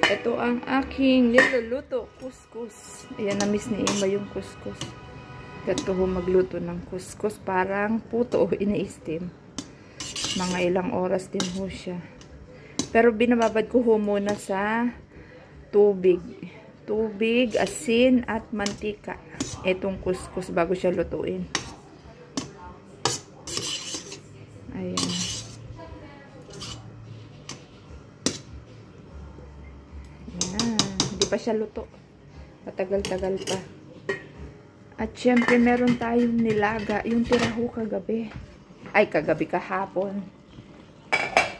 Ito ang aking niluluto, kuskus. Ayan, na-miss ni Ima yung kuskus. Gato ho magluto ng kuskus. Parang puto o ina-steam. Mga ilang oras din ho siya. Pero binababad ko ho muna sa tubig. Tubig, asin, at mantika. Itong kuskus bago siya lutuin. Ayan. Hindi pa siya luto. Matagal-tagal pa. At syempre meron tayong nilaga. Yung tiraho kagabi. Ay, kagabi kahapon.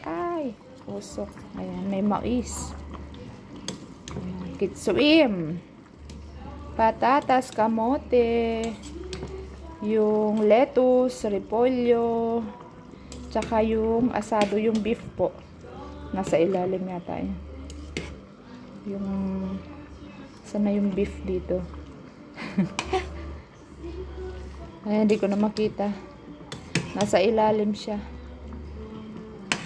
Ay, usok. Ayan, may mais. Ayan, kitsuim. Patatas, kamote. Yung lettuce, repolyo. Tsaka yung asado, yung beef po. Nasa ilalim yata yun. Yung sana yung beef dito. Ay, hindi ko na makita. Nasa ilalim siya.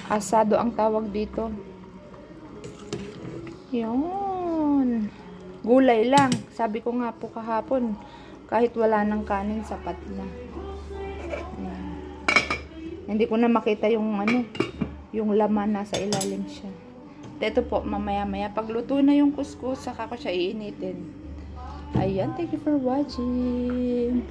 Asado ang tawag dito. Yun. Gulay lang. Sabi ko nga po kahapon, kahit wala ng kanin, sapat na. Ayan. Hindi ko na makita yung ano, yung laman, nasa ilalim siya. Ito po, mamaya-maya, pagluto na yung kuskus, saka ko siya iinitin. Ayan, thank you for watching.